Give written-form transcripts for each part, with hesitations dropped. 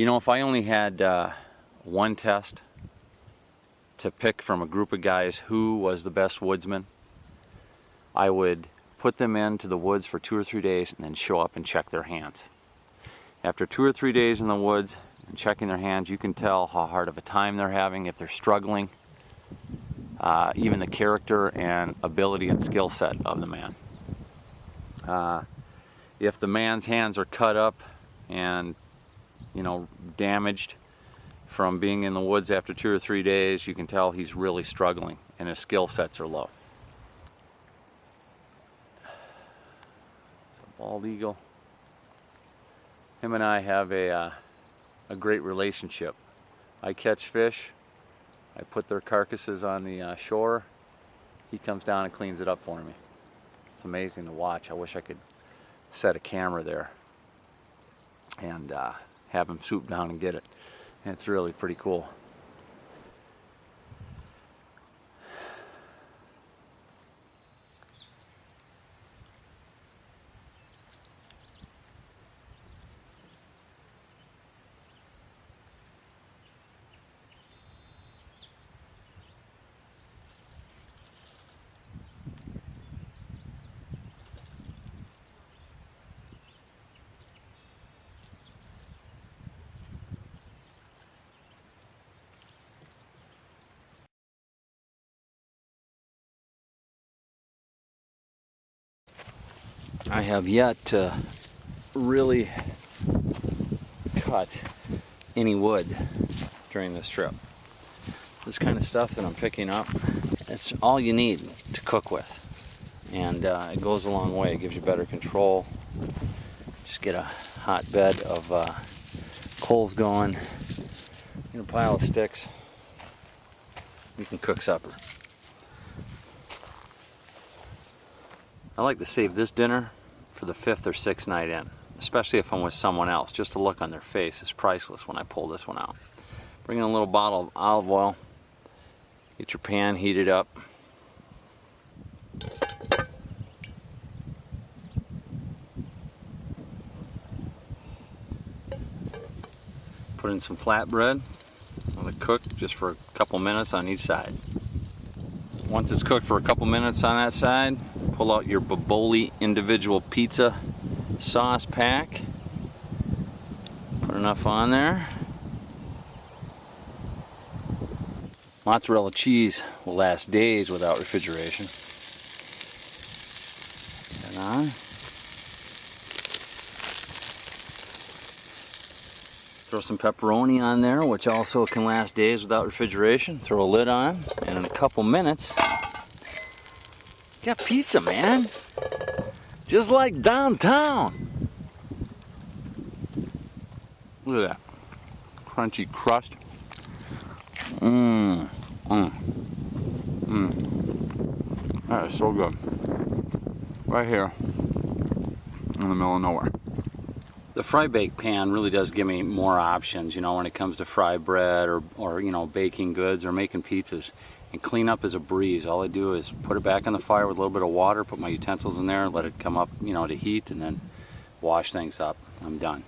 You know, if I only had one test to pick from a group of guys who was the best woodsman, I would put them into the woods for 2 or 3 days and then show up and check their hands. After 2 or 3 days in the woods and checking their hands, you can tell how hard of a time they're having, if they're struggling, even the character and ability and skill set of the man. If the man's hands are cut up and, you know, damaged from being in the woods after 2 or 3 days, you can tell he's really struggling and his skill sets are low. It's a bald eagle. Him and I have a great relationship. I catch fish, I put their carcasses on the shore, he comes down and cleans it up for me. It's amazing to watch. I wish I could set a camera there and have him swoop down and get it. And it's really pretty cool. I have yet to really cut any wood during this trip. This kind of stuff that I'm picking up, it's all you need to cook with, and it goes a long way. It gives you better control. Just get a hot bed of coals going, and a pile of sticks. You can cook supper. I like to save this dinner for the 5th or 6th night in, especially if I'm with someone else. Just the look on their face is priceless when I pull this one out. Bring in a little bottle of olive oil, get your pan heated up. Put in some flatbread, let it cook just for a couple minutes on each side. Once it's cooked for a couple minutes on that side, pull out your Boboli individual pizza sauce pack. Put enough on there. Mozzarella cheese will last days without refrigeration. Get on. Throw some pepperoni on there, which also can last days without refrigeration. Throw a lid on, and in a couple minutes, you got pizza, man. Just like downtown. Look at that. Crunchy crust. That is so good. Right here in the middle of nowhere. The fry bake pan really does give me more options, you know, when it comes to fry bread or you know, baking goods or making pizzas. And cleanup is a breeze. All I do is put it back on the fire with a little bit of water, put my utensils in there, let it come up, you know, to heat, and then wash things up. I'm done.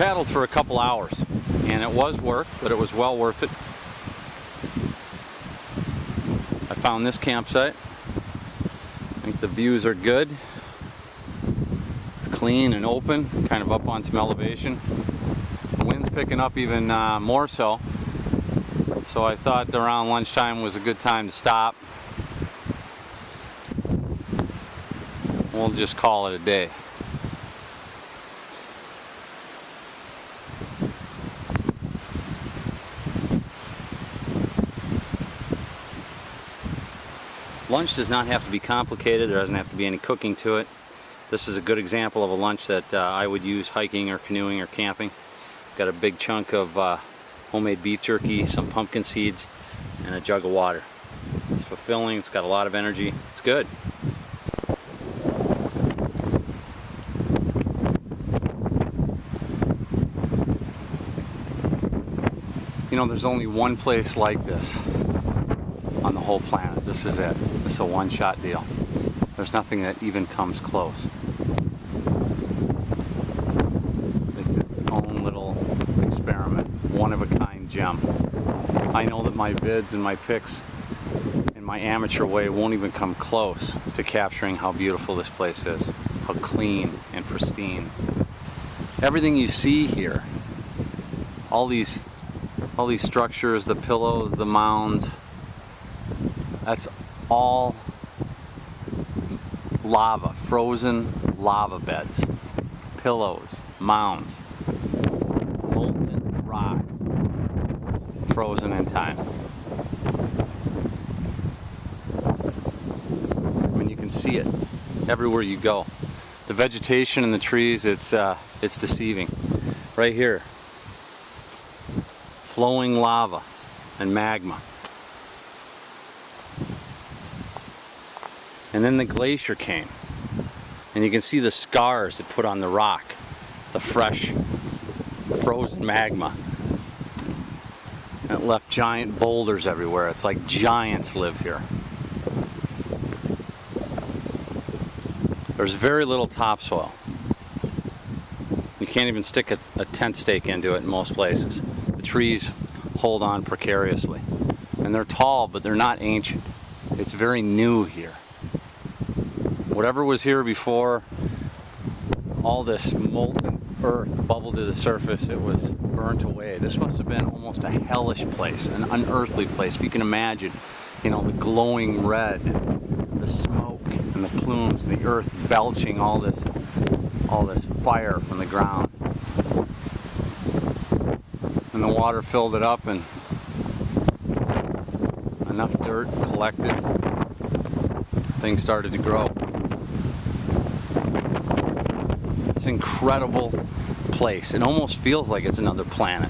paddled for a couple hours, and it was work, but it was well worth it. I found this campsite. I think the views are good. It's clean and open, kind of up on some elevation. The wind's picking up even more so. So I thought around lunchtime was a good time to stop. We'll just call it a day. Lunch does not have to be complicated. There doesn't have to be any cooking to it. This is a good example of a lunch that I would use hiking or canoeing or camping. Got a big chunk of homemade beef jerky, some pumpkin seeds, and a jug of water. It's fulfilling, it's got a lot of energy, it's good. You know, there's only one place like this on the whole planet. This is it. This is a one-shot deal. There's nothing that even comes close. It's its own little experiment, one-of-a-kind gem. I know that my vids and my pics in my amateur way won't even come close to capturing how beautiful this place is, how clean and pristine. Everything you see here, all these structures, the pillows, the mounds, that's all lava, frozen lava beds, pillows, mounds, molten rock, frozen in time. I mean, you can see it everywhere you go. The vegetation and the trees, it's deceiving. Right here, flowing lava and magma. And then the glacier came, and you can see the scars it put on the rock, the fresh, frozen magma. And it left giant boulders everywhere. It's like giants live here. There's very little topsoil. You can't even stick a tent stake into it in most places. The trees hold on precariously. And they're tall, but they're not ancient. It's very new here. Whatever was here before, all this molten earth bubbled to the surface, it was burnt away. This must have been almost a hellish place, an unearthly place. If you can imagine, you know, the glowing red, the smoke and the plumes, the earth belching all this fire from the ground. And the water filled it up, and enough dirt collected, things started to grow. It's an incredible place. It almost feels like it's another planet.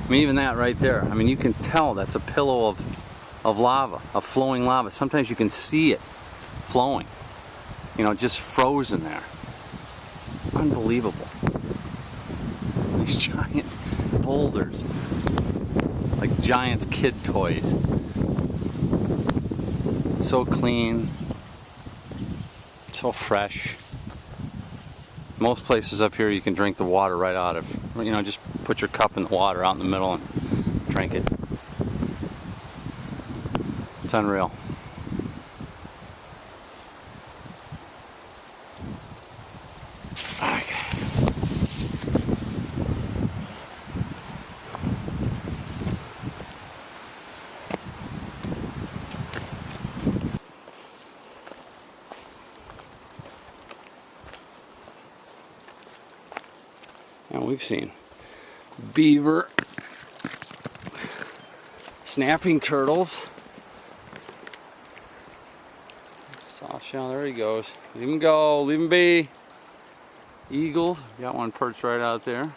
I mean, even that right there, I mean, you can tell that's a pillow of lava, of flowing lava. Sometimes you can see it flowing, you know, just frozen there. Unbelievable. These giant boulders, like giants' kid toys. So clean, so fresh. Most places up here you can drink the water right out of, you know, just put your cup in the water out in the middle and drink it. It's unreal. And we've seen beaver, snapping turtles, soft shell, there he goes. Leave him go, leave him be. Eagles, got one perched right out there.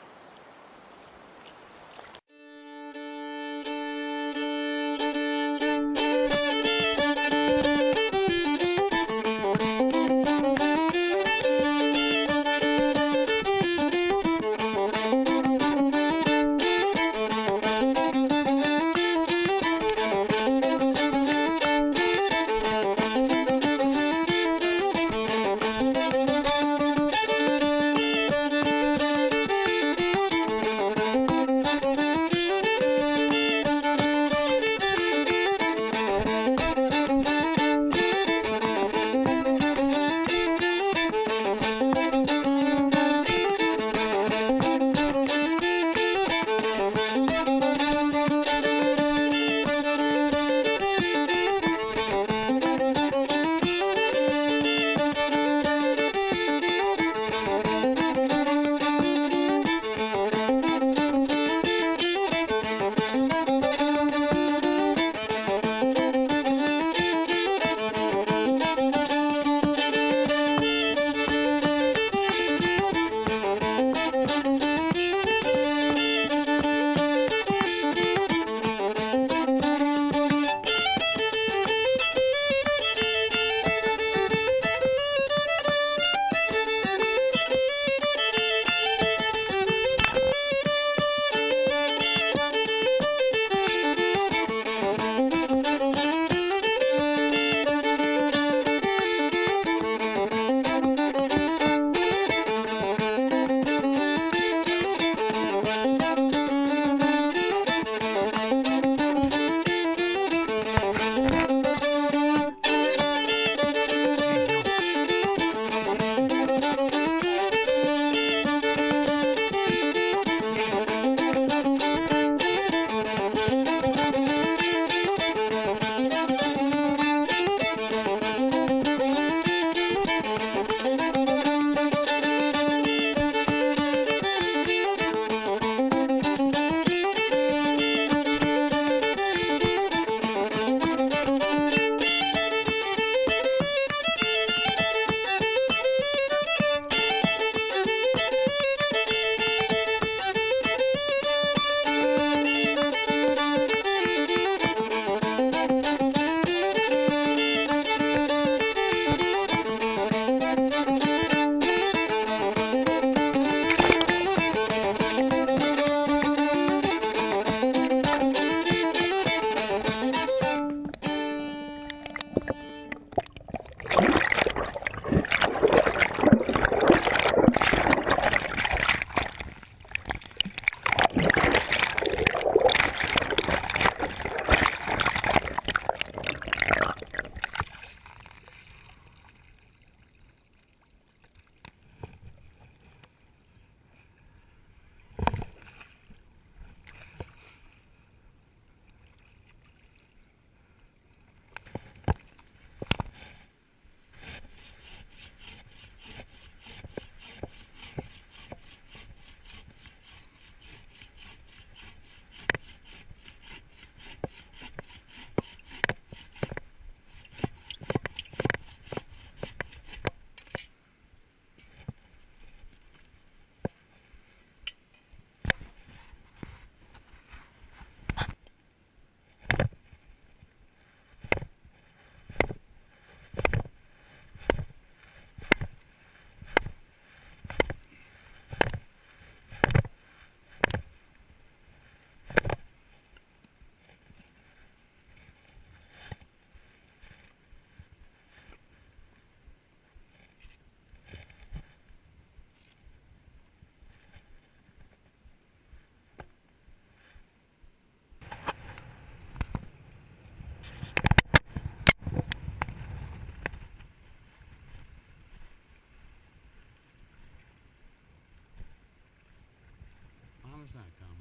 That's not common.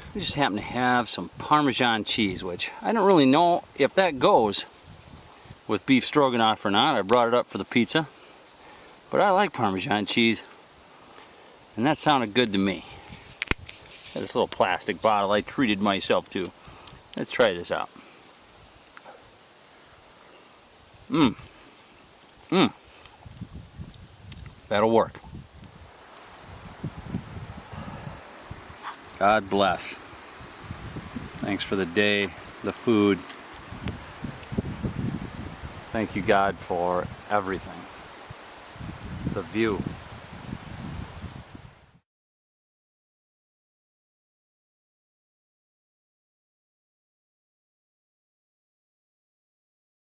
I just happen to have some Parmesan cheese, which I don't really know if that goes with beef stroganoff or not. I brought it up for the pizza, but I like Parmesan cheese, and that sounded good to me. Got this little plastic bottle I treated myself to. Let's try this out. That'll work. God bless. Thanks for the day, the food. Thank you, God, for everything. The view.